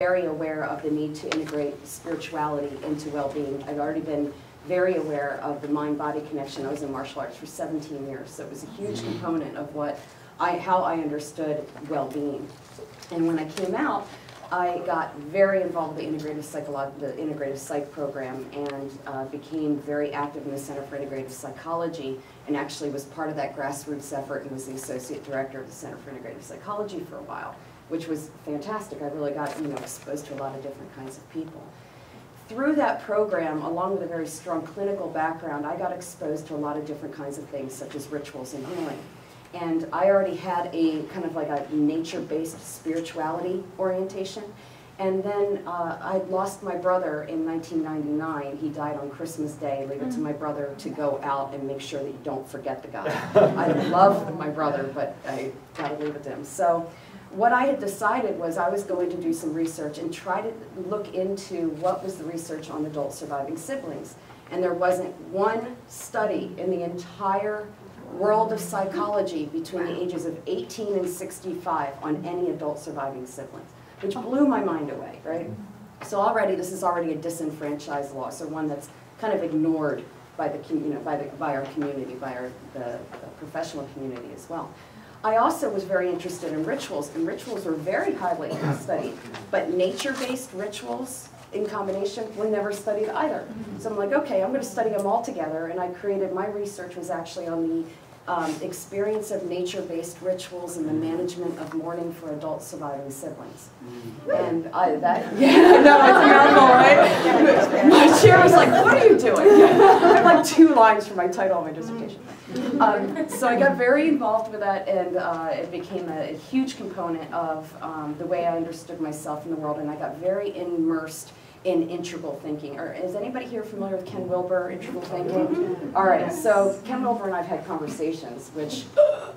very aware of the need to integrate spirituality into well-being. I've already been very aware of the mind-body connection. I was in martial arts for 17 years, so it was a huge component of how I understood well-being. And when I came out, I got very involved with the integrative psych program, and became very active in the Center for Integrative Psychology, and actually was part of that grassroots effort and was the associate director of the Center for Integrative Psychology for a while, which was fantastic. I really got exposed to a lot of different kinds of people. Through that program, along with a very strong clinical background, I got exposed to a lot of different kinds of things, such as rituals and healing. And I already had a kind of like a nature-based spirituality orientation. And then I lost my brother in 1999. He died on Christmas Day. Leave it to my brother to go out and make sure that you don't forget the guy. I love my brother, but I gotta leave it to him. So what I had decided was I was going to do some research and try to look into what was the research on adult surviving siblings. And there wasn't one study in the entire world of psychology between the ages of 18 and 65 on any adult surviving siblings, which blew my mind away, right? So already, this is already a disenfranchised law, so one that's kind of ignored by the by our community, by the professional community as well. I also was very interested in rituals, and rituals were very highly studied, but nature-based rituals in combination were never studied either. So I'm like, okay, I'm going to study them all together, and I created, my research was actually on the experience of nature-based rituals and the management of mourning for adult surviving siblings. And yeah, no, it's a mouthful, right? My chair was like, what are you doing? I have like 2 lines for my title of my dissertation. So I got very involved with that, and it became a huge component of the way I understood myself in the world, and I got very immersed in integral thinking. Or is anybody here familiar with Ken Wilber, integral thinking? All right, so Ken Wilber and I've had conversations, which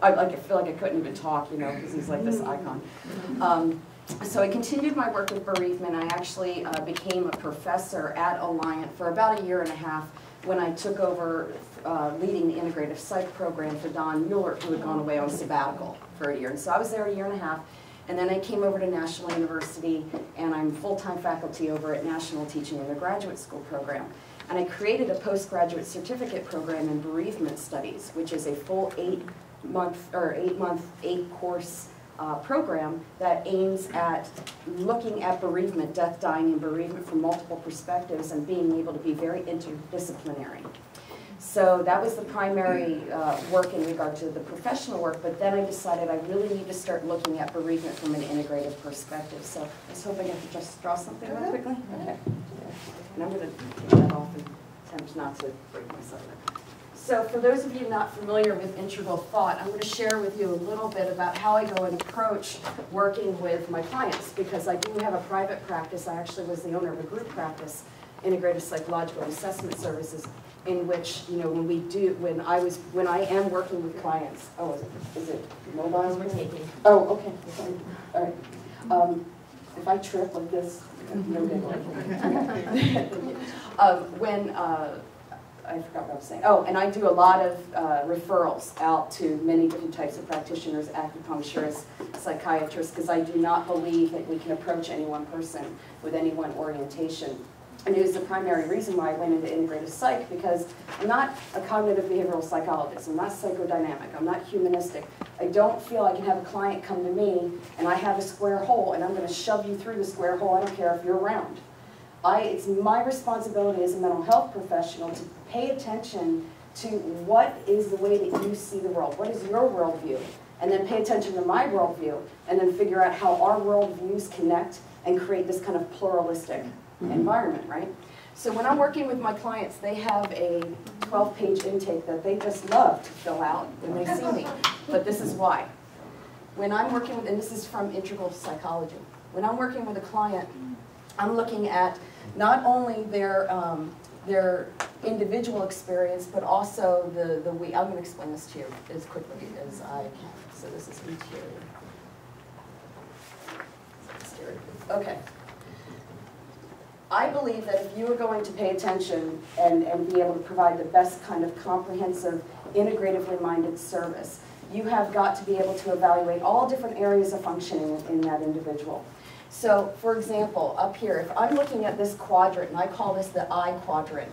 I feel like I couldn't even talk, because he's like this icon. So I continued my work with bereavement. I actually became a professor at Alliant for about 1.5 years when I took over leading the integrative psych program for Don Mueller, who had gone away on sabbatical for 1 year. And so I was there 1.5 years, and then I came over to National University, and I'm full-time faculty over at National teaching in the graduate school program. And I created a postgraduate certificate program in bereavement studies, which is a full 8-course program that aims at looking at bereavement, death, dying, and bereavement from multiple perspectives, and being able to be very interdisciplinary. So that was the primary work in regard to the professional work, but then I decided I really need to start looking at bereavement from an integrative perspective. So I was hoping I could just draw something real quickly. Okay. And I'm going to take that off and attempt not to break myself. So for those of you not familiar with integral thought, I'm going to share with you a little bit about how I go and approach working with my clients, because I do have a private practice. I actually was the owner of a group practice, Integrative Psychological Assessment Services, in which, when I am working with clients, is it mobile we're taking? Oh, okay. All right. If I trip like this, no good. I forgot what I was saying. Oh, and I do a lot of referrals out to many different types of practitioners, acupuncturists, psychiatrists, because I do not believe that we can approach any one person with any one orientation. And it was the primary reason why I went into integrative psych, because I'm not a cognitive behavioral psychologist, I'm not psychodynamic, I'm not humanistic. I don't feel I can have a client come to me and I have a square hole and I'm going to shove you through the square hole, I don't care if you're round. It's my responsibility as a mental health professional to pay attention to what is the way that you see the world, what is your worldview, and then pay attention to my worldview, and then figure out how our worldviews connect and create this kind of pluralistic environment, right? So when I'm working with my clients, they have a 12-page intake that they just love to fill out when they see me, but this is why. When I'm working with, and this is from integral psychology, when I'm working with a client, I'm looking at not only their individual experience, but also the way, I'm going to explain this to you as quickly as I can. So this is interior. Exterior. Okay. I believe that if you are going to pay attention and be able to provide the best kind of comprehensive, integratively minded service, you have got to be able to evaluate all different areas of functioning in that individual. So, for example, up here, if I'm looking at this quadrant, and I call this the I quadrant,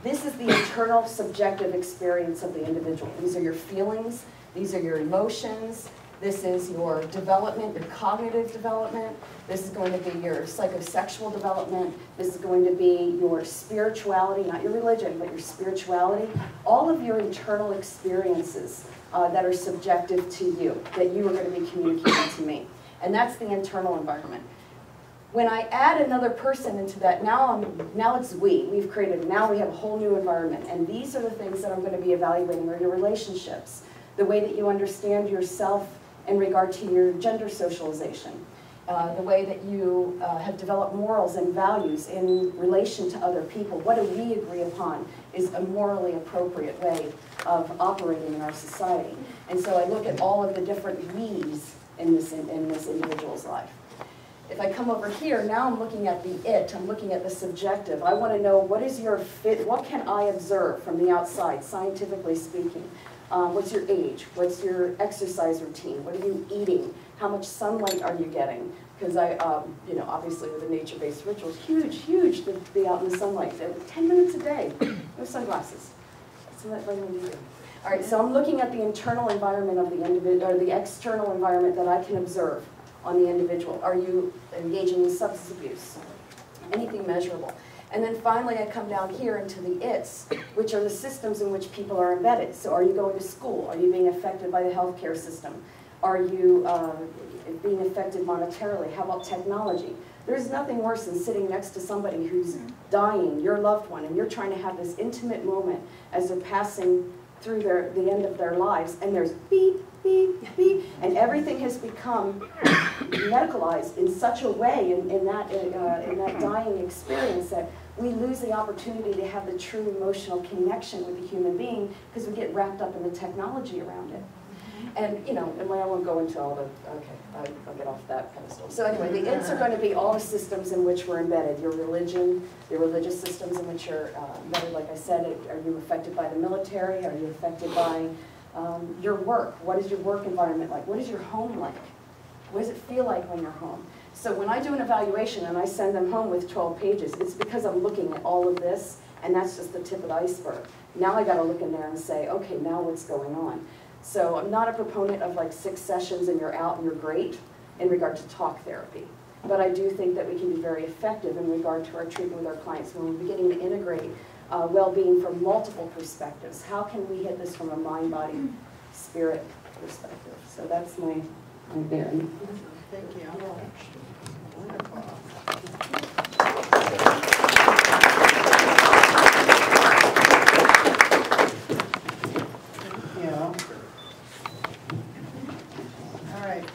this is the internal subjective experience of the individual. These are your feelings, these are your emotions, this is your development, your cognitive development, this is going to be your psychosexual development, this is going to be your spirituality, not your religion, but your spirituality, all of your internal experiences that are subjective to you, that you are going to be communicating to me. And that's the internal environment. When I add another person into that, now it's we. We've created, now we have a whole new environment. And these are the things that I'm going to be evaluating, are your relationships, the way that you understand yourself in regard to your gender socialization, the way that you have developed morals and values in relation to other people. What do we agree upon is a morally appropriate way of operating in our society? And so I look at all of the different we's in this individual's life. If I come over here, now I'm looking at the it, I'm looking at the subjective. I want to know what is your fit, what can I observe from the outside, scientifically speaking? What's your age? What's your exercise routine? What are you eating? How much sunlight are you getting? Because you know, obviously with the nature-based rituals, huge to be out in the sunlight. 10 minutes a day, no sunglasses. So that's what I'm going to do. All right, so I'm looking at the internal environment of the individual, or the external environment that I can observe on the individual. Are you engaging in substance abuse? Anything measurable? And then finally I come down here into the it's, which are the systems in which people are embedded. So are you going to school? Are you being affected by the healthcare system? Are you being affected monetarily? How about technology? There's nothing worse than sitting next to somebody who's dying, your loved one, and you're trying to have this intimate moment as they're passing through the end of their lives, and there's beep, beep, beep, and everything has become medicalized in such a way in that dying experience that we lose the opportunity to have the true emotional connection with the human being because we get wrapped up in the technology around it. And, you know, and I won't go into all the, okay, I'll get off that pedestal. So anyway, the it's are going to be all the systems in which we're embedded. Your religion, the religious systems in which you're embedded, like I said, are you affected by the military? Are you affected by your work? What is your work environment like? What is your home like? What does it feel like when you're home? So when I do an evaluation and I send them home with 12 pages, it's because I'm looking at all of this, and that's just the tip of the iceberg. Now I got to look in there and say, okay, now what's going on? So I'm not a proponent of like 6 sessions and you're out and you're great in regard to talk therapy. But I do think that we can be very effective in regard to our treatment with our clients when we're beginning to integrate well-being from multiple perspectives. How can we hit this from a mind, body, spirit perspective? So that's my bearing. Thank you. Wonderful.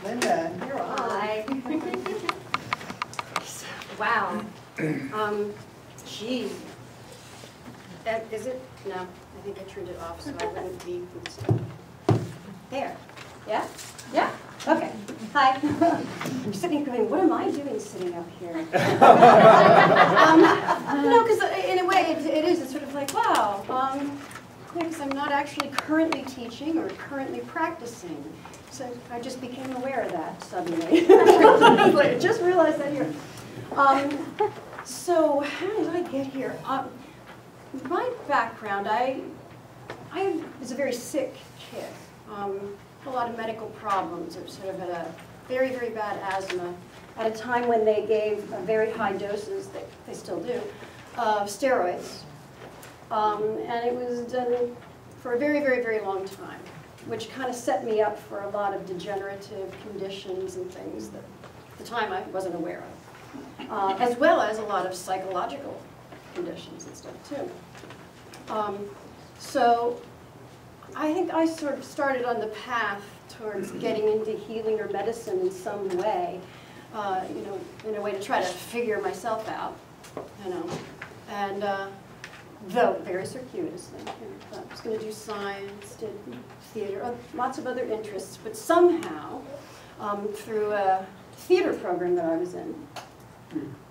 Linda, you're on. Hi. Wow. Gee. Is it? No, I think I turned it off so I wouldn't be. There. Yeah? Yeah? Okay. Hi. I'm sitting going, what am I doing sitting up here? No, because in a way it is. It's sort of like, wow. Because I'm not actually currently teaching or currently practicing. So I just became aware of that suddenly. I just realized that here. So how did I get here? My background, I was a very sick kid. A lot of medical problems. I sort of had a very, very bad asthma at a time when they gave very high doses, they still do, of steroids. And it was done for a very, very, very long time, which kind of set me up for a lot of degenerative conditions and things that at the time I wasn't aware of, as well as a lot of psychological conditions and stuff too. So I think I sort of started on the path towards getting into healing or medicine in some way, you know, in a way to try to figure myself out, you know, and though very circuitously. I was going to do science, did theater, lots of other interests, but somehow, through a theater program that I was in,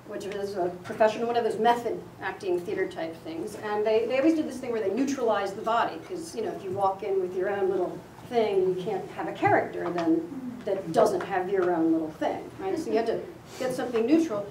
which was a professional, one of those method acting theater type things, and they always did this thing where they neutralized the body, because, you know, if you walk in with your own little thing, you can't have a character, and then that doesn't have your own little thing, right? So you have to get something neutral.